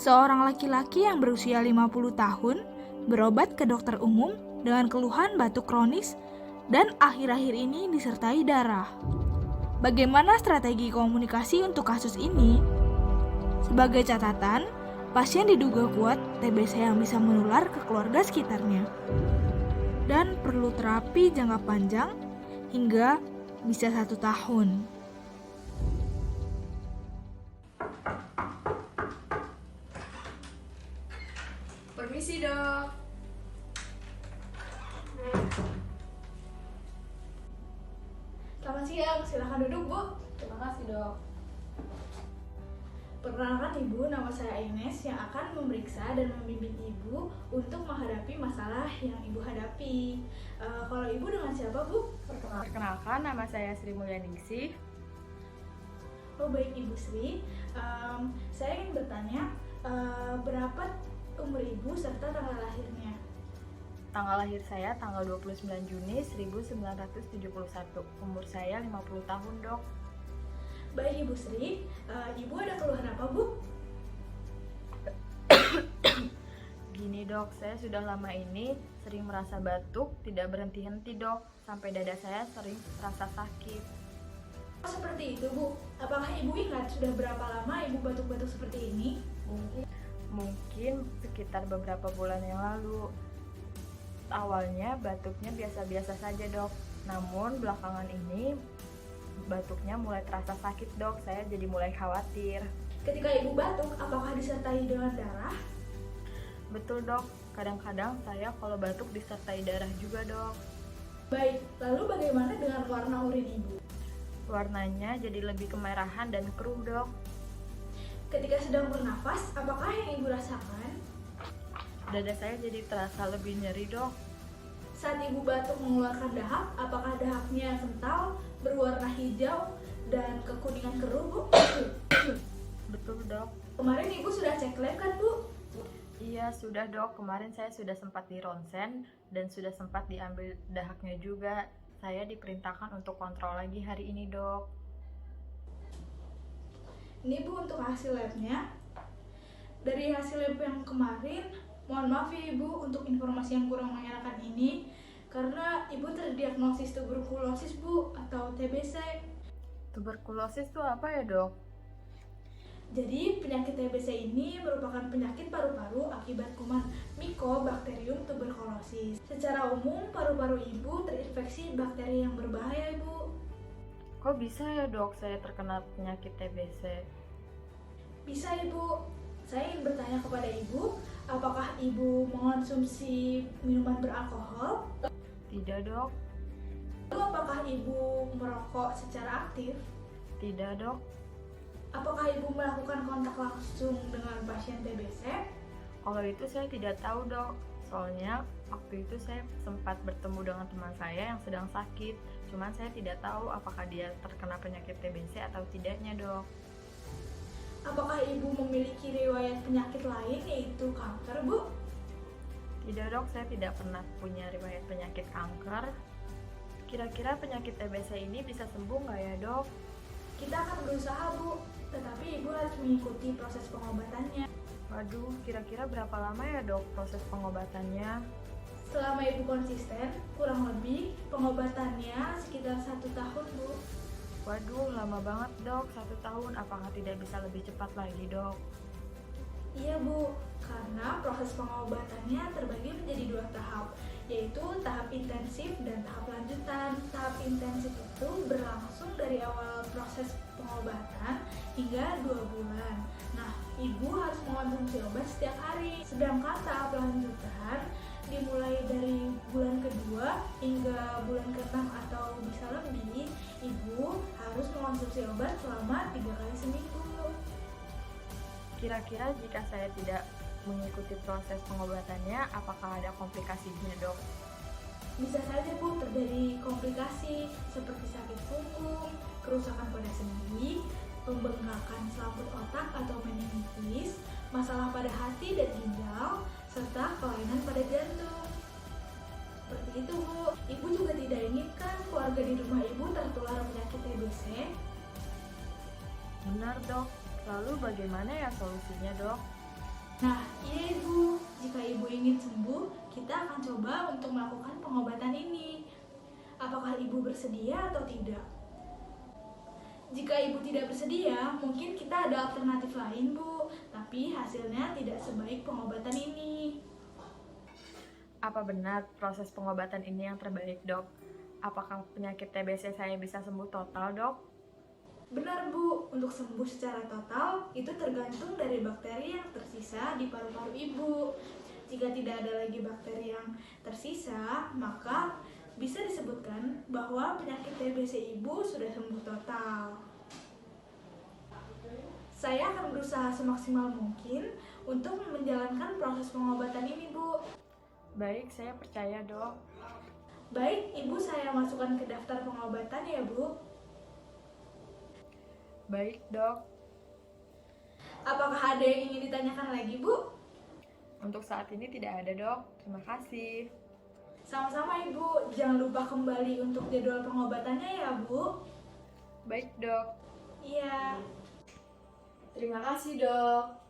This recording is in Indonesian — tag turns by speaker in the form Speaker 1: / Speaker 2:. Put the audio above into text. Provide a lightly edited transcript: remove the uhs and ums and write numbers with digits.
Speaker 1: Seorang laki-laki yang berusia 50 tahun berobat ke dokter umum dengan keluhan batuk kronis dan akhir-akhir ini disertai darah. Bagaimana strategi komunikasi untuk kasus ini? Sebagai catatan, pasien diduga kuat TBC yang bisa menular ke keluarga sekitarnya dan perlu terapi jangka panjang hingga bisa 1 tahun.
Speaker 2: Permisi dok.
Speaker 1: Selamat siang, silakan duduk Bu.
Speaker 2: Terima kasih dok.
Speaker 1: Perkenalkan Ibu, nama saya Ines yang akan memeriksa dan membimbing Ibu untuk menghadapi masalah yang Ibu hadapi. Kalau Ibu dengan siapa Bu?
Speaker 2: Perkenalkan, nama saya Sri Mulyaningsih.
Speaker 1: Oh baik Ibu Sri, saya ingin bertanya berapa umur Ibu serta tanggal lahirnya?
Speaker 2: Tanggal lahir saya tanggal 29 Juni 1971. Umur saya 50 tahun dok.
Speaker 1: Baik Ibu Sri, Ibu ada keluhan apa Bu?
Speaker 2: Gini dok, saya sudah lama ini sering merasa batuk, tidak berhenti-henti dok. Sampai dada saya sering terasa sakit.
Speaker 1: Oh, seperti itu Bu, apakah Ibu ingat sudah berapa lama Ibu batuk-batuk seperti ini?
Speaker 2: Mungkin sekitar beberapa bulan yang lalu. Awalnya batuknya biasa-biasa saja dok. Namun belakangan ini batuknya mulai terasa sakit dok. Saya jadi mulai khawatir.
Speaker 1: Ketika Ibu batuk, apakah disertai dengan darah?
Speaker 2: Betul dok, kadang-kadang saya kalau batuk disertai darah juga dok.
Speaker 1: Baik, lalu bagaimana dengan warna urin Ibu?
Speaker 2: Warnanya jadi lebih kemerahan dan keruh dok.
Speaker 1: Ketika sedang bernafas, apakah yang Ibu rasakan?
Speaker 2: Dada saya jadi terasa lebih nyeri dok.
Speaker 1: Saat Ibu batuk mengeluarkan dahak, apakah dahaknya kental, berwarna hijau, dan kekuningan keruh Bu?
Speaker 2: Betul dok.
Speaker 1: Kemarin Ibu sudah cek lab kan Bu?
Speaker 2: Iya sudah dok, kemarin saya sudah sempat di ronsen dan sudah sempat diambil dahaknya juga. Saya diperintahkan untuk kontrol lagi hari ini dok.
Speaker 1: Ini Bu untuk hasil labnya. Dari hasil lab yang kemarin, mohon maaf ya Ibu untuk informasi yang kurang mengenakan ini, karena Ibu terdiagnosis tuberkulosis Bu atau TBC.
Speaker 2: Tuberkulosis itu apa ya dok?
Speaker 1: Jadi penyakit TBC ini merupakan penyakit paru-paru akibat kuman Mycobacterium tuberculosis. Secara umum paru-paru Ibu terinfeksi bakteri yang berbahaya Ibu.
Speaker 2: Kok bisa ya dok saya terkena penyakit TBC?
Speaker 1: Bisa Ibu. Saya ingin bertanya kepada Ibu, apakah Ibu mengonsumsi minuman beralkohol?
Speaker 2: Tidak dok.
Speaker 1: Lalu apakah Ibu merokok secara aktif?
Speaker 2: Tidak dok.
Speaker 1: Apakah Ibu melakukan kontak langsung dengan pasien TBC?
Speaker 2: Kalau itu saya tidak tahu dok. Soalnya waktu itu saya sempat bertemu dengan teman saya yang sedang sakit. Cuman saya tidak tahu apakah dia terkena penyakit TBC atau tidaknya dok.
Speaker 1: Apakah Ibu memiliki riwayat penyakit lain yaitu kanker Bu?
Speaker 2: Tidak dok, saya tidak pernah punya riwayat penyakit kanker. Kira-kira penyakit TBC ini bisa sembuh nggak ya dok?
Speaker 1: Kita akan berusaha Bu, tetapi Ibu harus mengikuti proses pengobatannya.
Speaker 2: Waduh, kira-kira berapa lama ya dok proses pengobatannya?
Speaker 1: Selama Ibu konsisten, kurang lebih pengobatannya sekitar 1 tahun Bu.
Speaker 2: Waduh, lama banget dok, 1 tahun. Apakah tidak bisa lebih cepat lagi dok?
Speaker 1: Iya Bu, karena proses pengobatannya terbagi menjadi 2 tahap, yaitu tahap intensif dan tahap lanjutan. Tahap intensif itu berlangsung dari awal proses pengobatan hingga 2 bulan. Nah, Ibu harus mengonsumsi obat setiap hari. Sedangkan tahap lanjutan dimulai dari bulan kedua hingga bulan ke-6 atau bisa lebih, Ibu harus mengonsumsi obat selama 3 kali seminggu.
Speaker 2: Kira-kira jika saya tidak mengikuti proses pengobatannya, apakah ada komplikasinya dok?
Speaker 1: Bisa saja Bu terjadi komplikasi seperti sakit punggung, kerusakan pada sendi, pembengkakan selaput otak atau meningitis, masalah pada hati dan ginjal, serta kelainan pada jantung. Seperti itu Bu. Ibu juga tidak inginkan keluarga di rumah Ibu tertular penyakit TBC.
Speaker 2: Benar dok. Lalu bagaimana ya solusinya dok?
Speaker 1: Nah, iya Ibu, jika Ibu ingin sembuh, kita akan coba untuk melakukan pengobatan ini. Apakah Ibu bersedia atau tidak? Jika Ibu tidak bersedia, mungkin kita ada alternatif lain, Bu. Tapi hasilnya tidak sebaik pengobatan ini.
Speaker 2: Apa benar proses pengobatan ini yang terbaik, Dok? Apakah penyakit TBC saya bisa sembuh total, Dok?
Speaker 1: Benar, Bu. Untuk sembuh secara total, itu tergantung dari bakteri yang tersisa di paru-paru Ibu. Jika tidak ada lagi bakteri yang tersisa, maka bisa disebutkan bahwa penyakit TBC Ibu sudah sembuh total. Saya akan berusaha semaksimal mungkin untuk menjalankan proses pengobatan ini, Bu.
Speaker 2: Baik, saya percaya, Dok.
Speaker 1: Baik, Ibu saya masukkan ke daftar pengobatan ya, Bu.
Speaker 2: Baik, Dok.
Speaker 1: Apakah ada yang ingin ditanyakan lagi, Bu?
Speaker 2: Untuk saat ini tidak ada, Dok. Terima kasih.
Speaker 1: Sama-sama, Ibu. Jangan lupa kembali untuk jadwal pengobatannya ya, Bu.
Speaker 2: Baik, Dok.
Speaker 1: Iya.
Speaker 3: Terima kasih, Dok.